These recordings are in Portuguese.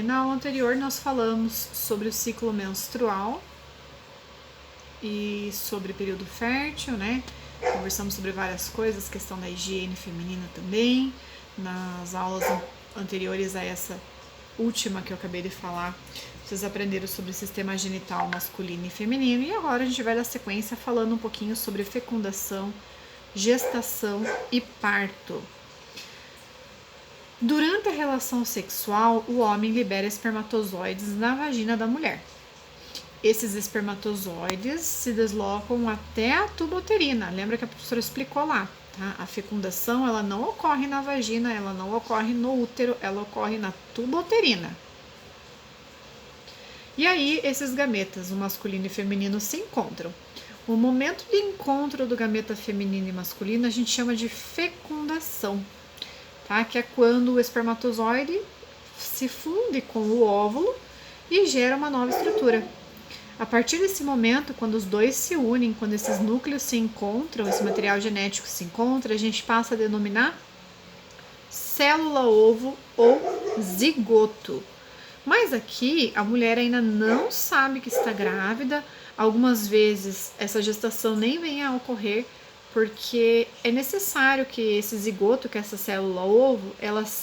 Na aula anterior nós falamos sobre o ciclo menstrual e sobre período fértil, né? Conversamos sobre várias coisas, questão da higiene feminina também. Nas aulas anteriores a essa última que eu acabei de falar, vocês aprenderam sobre o sistema genital masculino e feminino. E agora a gente vai dar sequência falando um pouquinho sobre fecundação, gestação e parto. Durante a relação sexual, o homem libera espermatozoides na vagina da mulher. Esses espermatozoides se deslocam até a tuba uterina. Lembra que a professora explicou lá, tá? A fecundação, ela não ocorre na vagina, ela não ocorre no útero, ela ocorre na tuba uterina. E aí, esses gametas, o masculino e feminino, se encontram. O momento de encontro do gameta feminino e masculino a gente chama de fecundação, tá? Que é quando o espermatozoide se funde com o óvulo e gera uma nova estrutura. A partir desse momento, quando os dois se unem, quando esses núcleos se encontram, esse material genético se encontra, a gente passa a denominar célula-ovo ou zigoto. Mas aqui a mulher ainda não sabe que está grávida. Algumas vezes essa gestação nem vem a ocorrer, porque é necessário que esse zigoto, que é essa célula-ovo,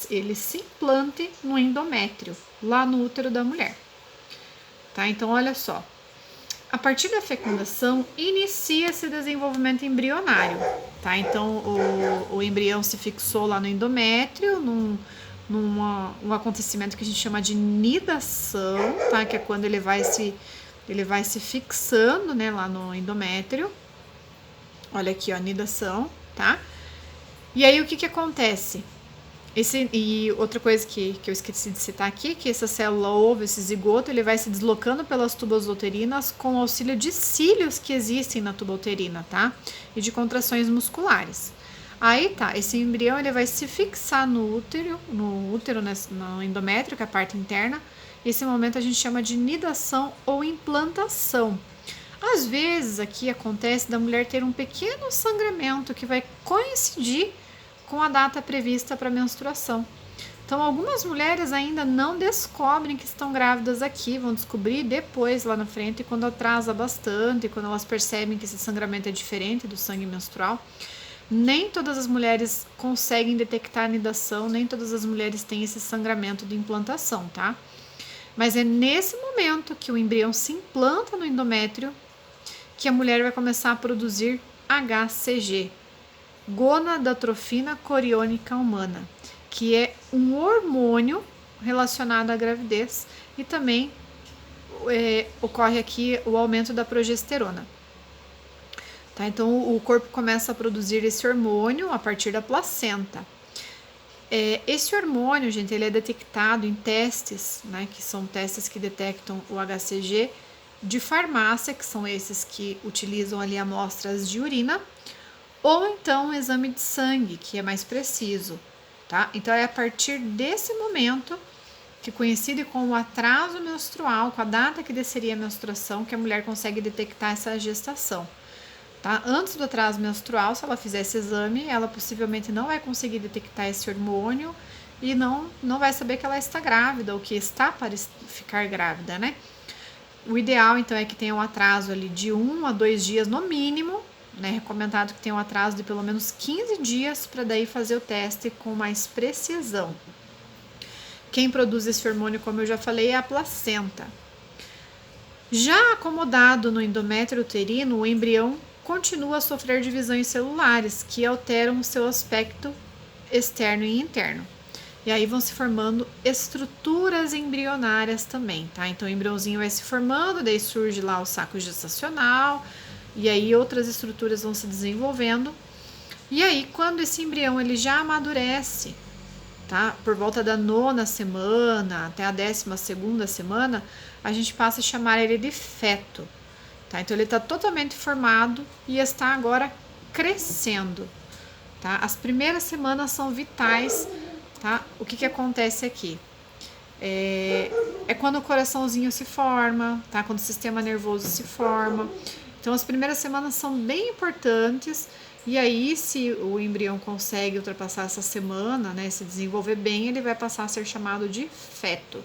ele se implante no endométrio, lá no útero da mulher. Tá? Então, olha só. A partir da fecundação, inicia-se o desenvolvimento embrionário. Tá? Então, o embrião se fixou lá no endométrio, um acontecimento que a gente chama de nidação, tá? Que é quando ele vai se fixando, né, lá no endométrio. Olha aqui, ó, nidação, tá? E aí o que acontece? E outra coisa que eu esqueci de citar aqui, que essa célula ovo, esse zigoto, ele vai se deslocando pelas tubas uterinas com auxílio de cílios que existem na tuba uterina, tá? E de contrações musculares. Aí tá, esse embrião ele vai se fixar no útero, no endométrio, que é a parte interna. Esse momento a gente chama de nidação ou implantação. Às vezes aqui acontece da mulher ter um pequeno sangramento que vai coincidir com a data prevista para a menstruação. Então, algumas mulheres ainda não descobrem que estão grávidas aqui, vão descobrir depois lá na frente, quando atrasa bastante, quando elas percebem que esse sangramento é diferente do sangue menstrual. Nem todas as mulheres conseguem detectar a nidação, nem todas as mulheres têm esse sangramento de implantação, tá? Mas é nesse momento que o embrião se implanta no endométrio que a mulher vai começar a produzir HCG, gonadatrofina coriônica humana, que é um hormônio relacionado à gravidez e também ocorre aqui o aumento da progesterona. Tá? Então o corpo começa a produzir esse hormônio a partir da placenta. Esse hormônio, gente, ele é detectado em testes, né, que são testes que detectam o HCG de farmácia, que são esses que utilizam ali amostras de urina, ou então um exame de sangue, que é mais preciso, tá? Então é a partir desse momento, que coincide com o atraso menstrual, com a data que desceria a menstruação, que a mulher consegue detectar essa gestação. Tá? Antes do atraso menstrual, se ela fizer esse exame, ela possivelmente não vai conseguir detectar esse hormônio e não vai saber que ela está grávida ou que está para ficar grávida, né? O ideal, então, é que tenha um atraso ali de 1 a 2 dias no mínimo, né? Recomendado que tenha um atraso de pelo menos 15 dias para daí fazer o teste com mais precisão. Quem produz esse hormônio, como eu já falei, é a placenta. Já acomodado no endométrio uterino, o embrião continua a sofrer divisões celulares que alteram o seu aspecto externo e interno. E aí vão se formando estruturas embrionárias também, tá? Então o embriãozinho vai se formando, daí surge lá o saco gestacional, e aí outras estruturas vão se desenvolvendo. E aí quando esse embrião ele já amadurece, tá? Por volta da 9ª semana até a 12ª semana, a gente passa a chamar ele de feto, tá? Então ele está totalmente formado e está agora crescendo, tá? As primeiras semanas são vitais, tá? O que acontece aqui? É quando o coraçãozinho se forma, tá? Quando o sistema nervoso se forma. Então as primeiras semanas são bem importantes E aí, se o embrião consegue ultrapassar essa semana, né, se desenvolver bem, ele vai passar a ser chamado de feto.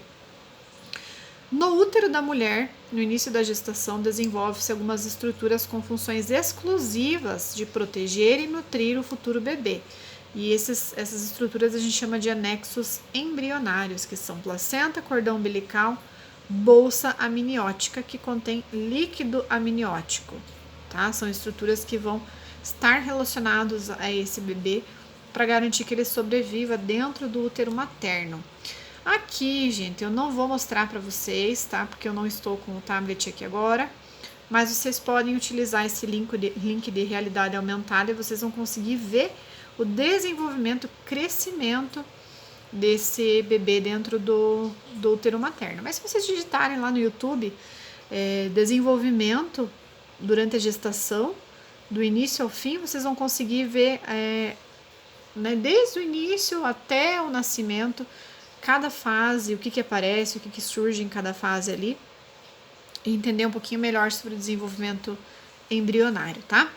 No útero da mulher, no início da gestação, desenvolve-se algumas estruturas com funções exclusivas de proteger e nutrir o futuro bebê. E essas estruturas a gente chama de anexos embrionários, que são placenta, cordão umbilical, bolsa amniótica, que contém líquido amniótico. Tá? São estruturas que vão estar relacionados a esse bebê para garantir que ele sobreviva dentro do útero materno. Aqui, gente, eu não vou mostrar para vocês, tá? Porque eu não estou com o tablet aqui agora, mas vocês podem utilizar esse link de realidade aumentada e vocês vão conseguir ver o desenvolvimento, crescimento desse bebê dentro do útero materno. Mas se vocês digitarem lá no YouTube, desenvolvimento durante a gestação, do início ao fim, vocês vão conseguir ver, né, desde o início até o nascimento, cada fase, o que aparece, o que surge em cada fase ali, e entender um pouquinho melhor sobre o desenvolvimento embrionário, tá?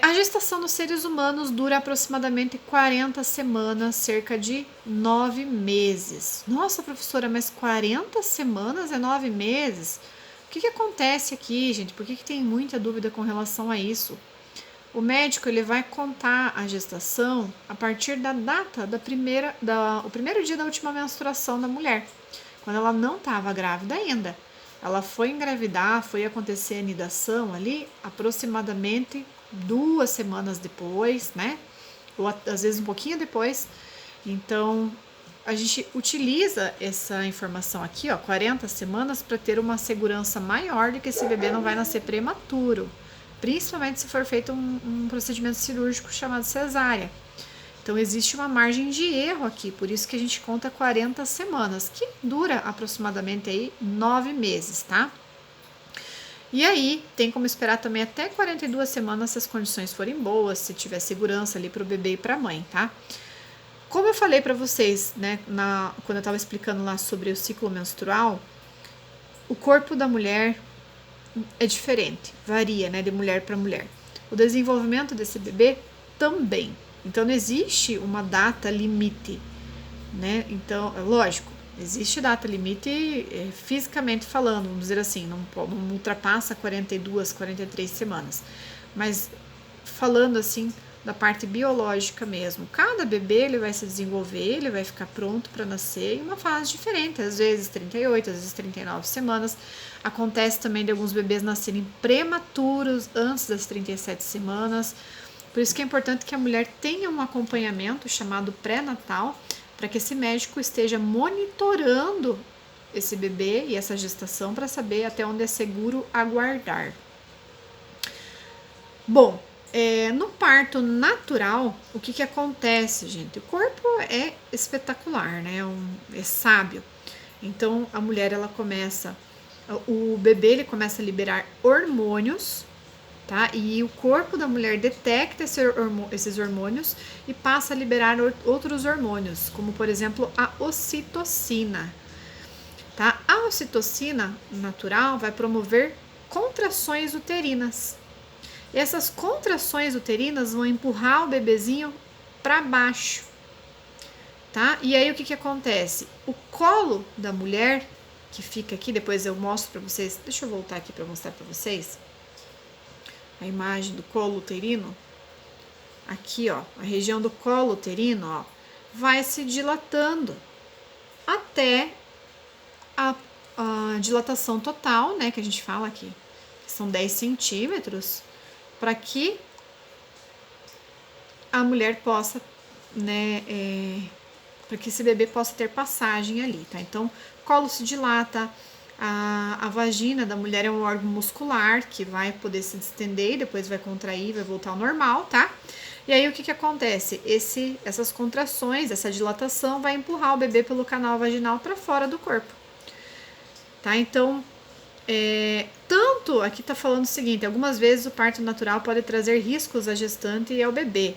A gestação dos seres humanos dura aproximadamente 40 semanas, cerca de 9 meses. Nossa, professora, mas 40 semanas é 9 meses? O que acontece aqui, gente? Por que tem muita dúvida com relação a isso? O médico ele vai contar a gestação a partir da data o primeiro dia da última menstruação da mulher, quando ela não estava grávida ainda. Ela foi engravidar, foi acontecer a anidação ali aproximadamente 2 semanas depois, né? Ou às vezes um pouquinho depois. Então, a gente utiliza essa informação aqui, ó, 40 semanas, para ter uma segurança maior de que esse bebê não vai nascer prematuro, principalmente se for feito um procedimento cirúrgico chamado cesárea. Então, existe uma margem de erro aqui, por isso que a gente conta 40 semanas, que dura aproximadamente aí 9 meses, tá? E aí, tem como esperar também até 42 semanas se as condições forem boas, se tiver segurança ali para o bebê e para a mãe, tá? Como eu falei para vocês, né, quando eu estava explicando lá sobre o ciclo menstrual, o corpo da mulher é diferente, varia, né, de mulher para mulher. O desenvolvimento desse bebê também. Então, não existe uma data limite, né? Então, lógico, existe data limite fisicamente falando, vamos dizer assim, não ultrapassa 42, 43 semanas. Mas, falando assim, da parte biológica mesmo, cada bebê ele vai se desenvolver, ele vai ficar pronto para nascer em uma fase diferente, às vezes 38, às vezes 39 semanas. Acontece também de alguns bebês nascerem prematuros antes das 37 semanas. Por isso que é importante que a mulher tenha um acompanhamento chamado pré-natal, para que esse médico esteja monitorando esse bebê e essa gestação para saber até onde é seguro aguardar. Bom, no parto natural, o que acontece, gente? O corpo é espetacular, né? É sábio. Então, a mulher, o bebê ele começa a liberar hormônios, tá? E o corpo da mulher detecta esses hormônios e passa a liberar outros hormônios, como por exemplo a ocitocina, tá? A ocitocina natural vai promover contrações uterinas. E essas contrações uterinas vão empurrar o bebezinho para baixo, tá? E aí o que acontece? O colo da mulher, que fica aqui, depois eu mostro para vocês, deixa eu voltar aqui para mostrar para vocês a imagem do colo uterino. Aqui, ó, a região do colo uterino, ó, vai se dilatando até a dilatação total, né, que a gente fala aqui, que são 10 centímetros, para que a mulher possa, né, para que esse bebê possa ter passagem ali, tá? Então, o colo se dilata, a vagina da mulher é um órgão muscular que vai poder se distender e depois vai contrair, vai voltar ao normal, tá? E aí o que acontece? Essas contrações, essa dilatação vai empurrar o bebê pelo canal vaginal para fora do corpo, tá? Então, tanto aqui tá falando o seguinte: algumas vezes o parto natural pode trazer riscos à gestante e ao bebê,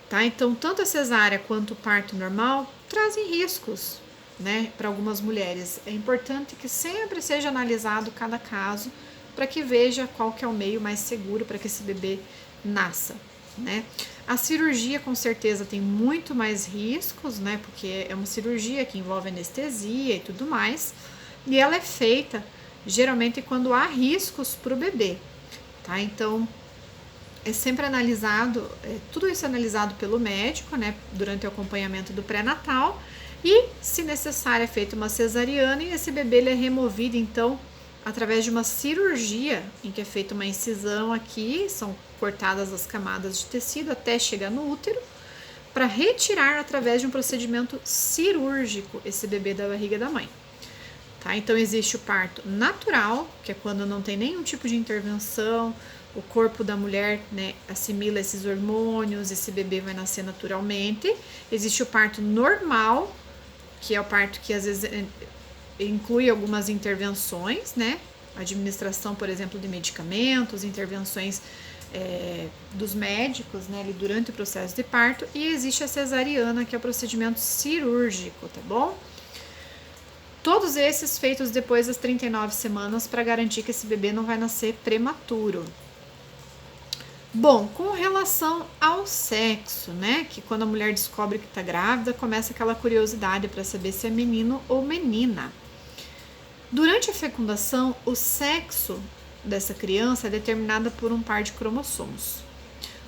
tá? Então, tanto a cesárea quanto o parto normal trazem riscos, né, para algumas mulheres. É importante que sempre seja analisado cada caso para que veja qual que é o meio mais seguro para que esse bebê nasça, né? A cirurgia com certeza tem muito mais riscos, né? Porque é uma cirurgia que envolve anestesia e tudo mais, e ela é feita geralmente quando há riscos para o bebê, tá? Então é sempre analisado, tudo isso é analisado pelo médico, né? Durante o acompanhamento do pré-natal, e se necessário é feita uma cesariana e esse bebê ele é removido então através de uma cirurgia em que é feita uma incisão aqui, são cortadas as camadas de tecido até chegar no útero, para retirar através de um procedimento cirúrgico esse bebê da barriga da mãe. Tá? Então existe o parto natural, que é quando não tem nenhum tipo de intervenção, o corpo da mulher, né, assimila esses hormônios, esse bebê vai nascer naturalmente. Existe o parto normal, que é o parto que às vezes inclui algumas intervenções, né? Administração, por exemplo, de medicamentos, intervenções dos médicos, né, ali durante o processo de parto, e existe a cesariana, que é o procedimento cirúrgico, tá bom? Todos esses feitos depois das 39 semanas para garantir que esse bebê não vai nascer prematuro. Bom, com relação ao sexo, né, que quando a mulher descobre que está grávida, começa aquela curiosidade para saber se é menino ou menina. Durante a fecundação, o sexo dessa criança é determinado por um par de cromossomos.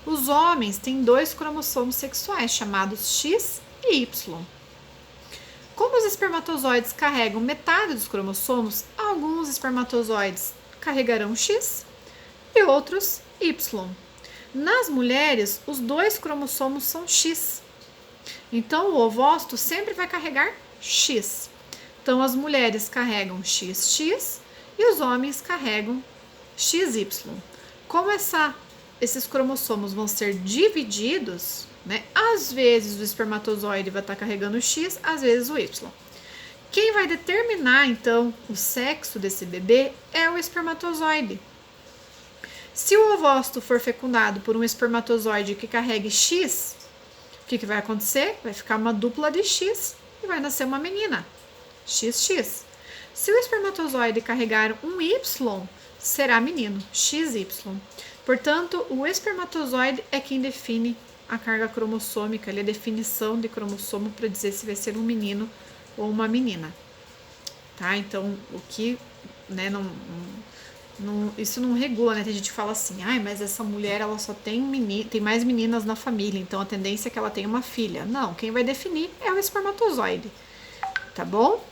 Os homens têm 2 cromossomos sexuais, chamados X e Y. Como os espermatozoides carregam metade dos cromossomos, alguns espermatozoides carregarão X e outros Y. Nas mulheres, os 2 cromossomos são X. Então, o ovócito sempre vai carregar X. Então, as mulheres carregam XX e os homens carregam XY. Como esses cromossomos vão ser divididos, né? Às vezes o espermatozoide vai estar carregando o X, às vezes o Y. Quem vai determinar, então, o sexo desse bebê é o espermatozoide. Se o ovócito for fecundado por um espermatozoide que carregue X, o que vai acontecer? Vai ficar uma dupla de X e vai nascer uma menina, XX. Se o espermatozoide carregar um Y, será menino, XY. Portanto, o espermatozoide é quem define a carga cromossômica, a definição de cromossomo para dizer se vai ser um menino ou uma menina. Tá? Então, o que, né, isso não regula, né? Tem gente que fala assim, mas essa mulher ela só tem tem mais meninas na família, então a tendência é que ela tenha uma filha. Não, quem vai definir é o espermatozoide, tá bom?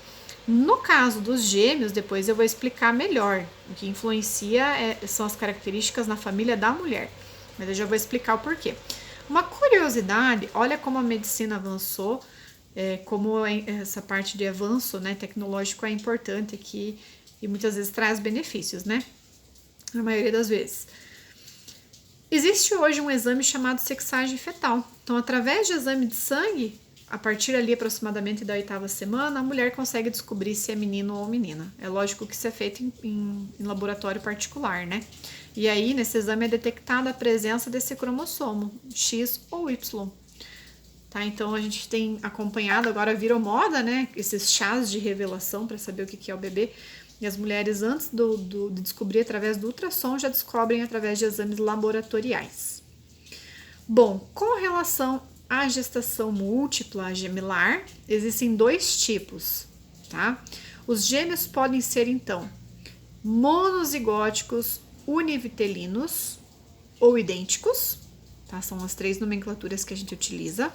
No caso dos gêmeos, depois eu vou explicar melhor. O que influencia são as características na família da mulher, mas eu já vou explicar o porquê. Uma curiosidade, olha como a medicina avançou, como essa parte de avanço, né, tecnológico é importante aqui e muitas vezes traz benefícios, né? Na maioria das vezes. Existe hoje um exame chamado sexagem fetal. Então, através de exame de sangue, a partir ali aproximadamente da 8ª semana, a mulher consegue descobrir se é menino ou menina. É lógico que isso é feito em laboratório particular, né? E aí, nesse exame é detectada a presença desse cromossomo, X ou Y. Tá? Então, a gente tem acompanhado, agora virou moda, né? Esses chás de revelação para saber o que é o bebê. E as mulheres, antes de descobrir através do ultrassom, já descobrem através de exames laboratoriais. Bom, com relação à gestação múltipla gemelar, existem 2 tipos, tá? Os gêmeos podem ser, então, monozigóticos univitelinos ou idênticos, tá? São as 3 nomenclaturas que a gente utiliza.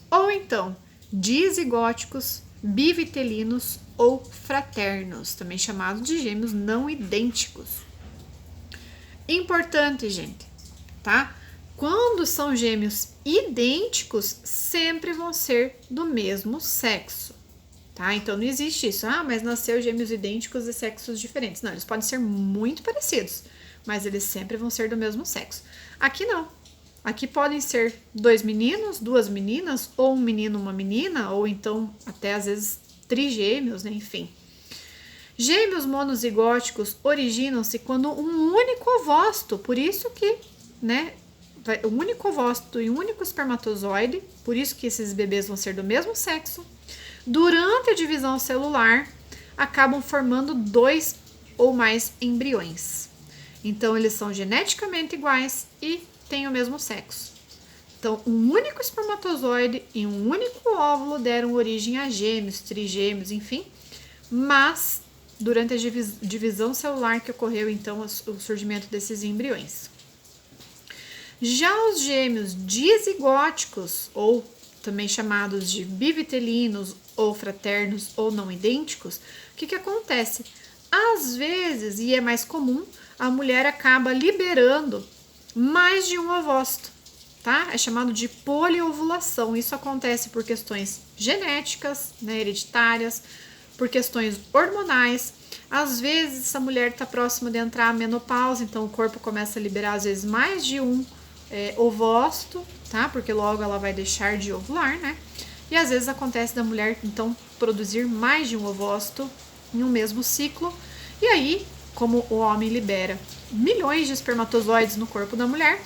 Ou então, dizigóticos, bivitelinos ou fraternos, também chamados de gêmeos não idênticos. Importante, gente, tá? Quando são gêmeos idênticos, sempre vão ser do mesmo sexo, tá? Então não existe isso, mas nasceu gêmeos idênticos de sexos diferentes. Não, eles podem ser muito parecidos, mas eles sempre vão ser do mesmo sexo. Aqui não. Aqui podem ser 2 meninos, 2 meninas, ou um menino, uma menina, ou então até às vezes trigêmeos, né? Enfim. Gêmeos monozigóticos originam-se quando um único ovócito, por isso que, né, um único ovócito e um único espermatozoide, por isso que esses bebês vão ser do mesmo sexo, durante a divisão celular, acabam formando 2 ou mais embriões. Então, eles são geneticamente iguais e têm o mesmo sexo. Então, um único espermatozoide e um único óvulo deram origem a gêmeos, trigêmeos, enfim. Mas, durante a divisão celular que ocorreu, então, o surgimento desses embriões. Já os gêmeos dizigóticos, ou também chamados de bivitelinos, ou fraternos, ou não idênticos, o que acontece? Às vezes, e é mais comum, a mulher acaba liberando mais de um ovócito, tá? É chamado de poliovulação. Isso acontece por questões genéticas, né, hereditárias, por questões hormonais. Às vezes, essa mulher está próxima de entrar a menopausa, então o corpo começa a liberar, às vezes, mais de um ovócito, tá? Porque logo ela vai deixar de ovular, né? E às vezes acontece da mulher, então, produzir mais de um ovócito em um mesmo ciclo. E aí, como o homem libera milhões de espermatozoides no corpo da mulher,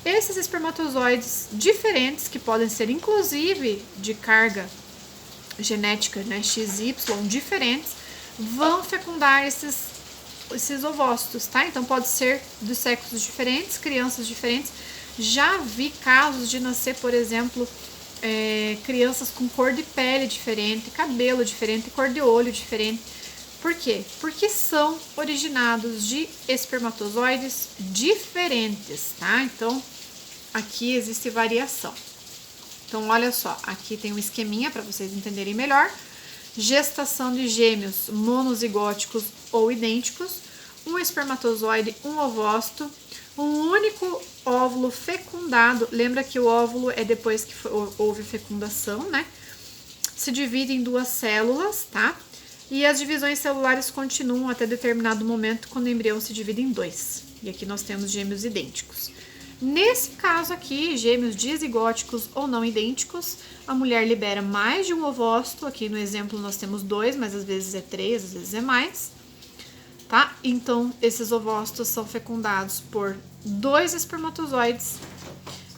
esses espermatozoides diferentes, que podem ser inclusive de carga genética, né, XY, diferentes, vão fecundar esses ovócitos, tá? Então pode ser dos sexos diferentes, crianças diferentes. Já vi casos de nascer, por exemplo, crianças com cor de pele diferente, cabelo diferente, cor de olho diferente. Por quê? Porque são originados de espermatozoides diferentes, tá? Então, aqui existe variação. Então, olha só, aqui tem um esqueminha para vocês entenderem melhor. Gestação de gêmeos monozigóticos ou idênticos, um espermatozoide, um ovócito, um único óvulo fecundado. Lembra que o óvulo é depois que houve fecundação, né? Se divide em duas células, tá? E as divisões celulares continuam até determinado momento, quando o embrião se divide em dois. E aqui nós temos gêmeos idênticos. Nesse caso aqui, gêmeos dizigóticos ou não idênticos, a mulher libera mais de um ovócito. Aqui no exemplo nós temos 2, mas às vezes é 3, às vezes é mais. Tá? Então, esses ovócitos são fecundados por 2 espermatozoides.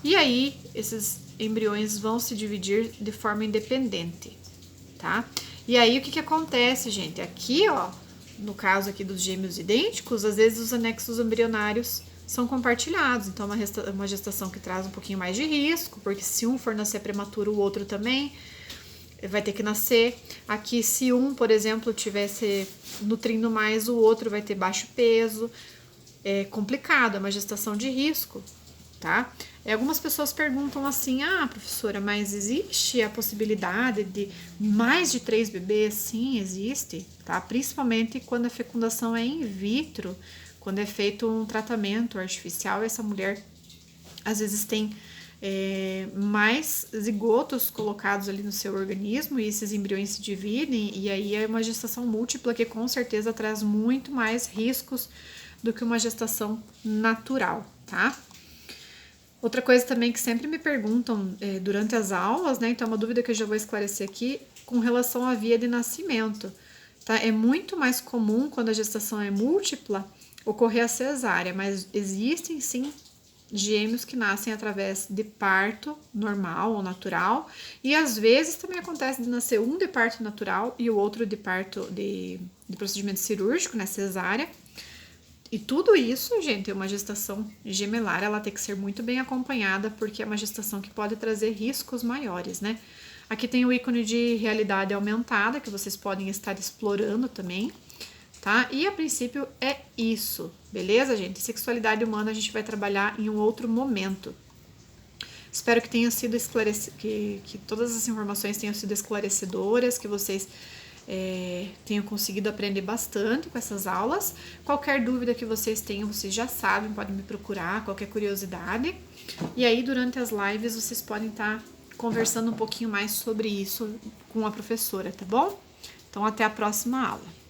E aí, esses embriões vão se dividir de forma independente, tá? E aí, o que acontece, gente? Aqui, ó, no caso aqui dos gêmeos idênticos, às vezes os anexos embrionários são compartilhados. Então, uma gestação que traz um pouquinho mais de risco, porque se um for nascer prematuro, o outro também vai ter que nascer. Aqui, se um, por exemplo, tivesse nutrindo mais, o outro vai ter baixo peso. É complicado, é uma gestação de risco, tá? Algumas pessoas perguntam assim, professora, mas existe a possibilidade de mais de 3 bebês? Sim, existe, tá? Principalmente quando a fecundação é in vitro, quando é feito um tratamento artificial, essa mulher às vezes tem mais zigotos colocados ali no seu organismo e esses embriões se dividem, e aí é uma gestação múltipla que com certeza traz muito mais riscos do que uma gestação natural, tá? Outra coisa também que sempre me perguntam durante as aulas, né? Então, é uma dúvida que eu já vou esclarecer aqui com relação à via de nascimento, tá? É muito mais comum quando a gestação é múltipla ocorrer a cesárea, mas existem sim gêmeos que nascem através de parto normal ou natural, e às vezes também acontece de nascer um de parto natural e o outro de parto de procedimento cirúrgico, né? Cesárea. E tudo isso, gente, é uma gestação gemelar, ela tem que ser muito bem acompanhada, porque é uma gestação que pode trazer riscos maiores, né? Aqui tem o ícone de realidade aumentada, que vocês podem estar explorando também, tá? E a princípio é isso, beleza, gente? Sexualidade humana a gente vai trabalhar em um outro momento. Espero que tenha sido esclarecido, que todas as informações tenham sido esclarecedoras, que vocês tenham conseguido aprender bastante com essas aulas. Qualquer dúvida que vocês tenham, vocês já sabem, podem me procurar, qualquer curiosidade. E aí, durante as lives, vocês podem estar conversando um pouquinho mais sobre isso com a professora, tá bom? Então, até a próxima aula.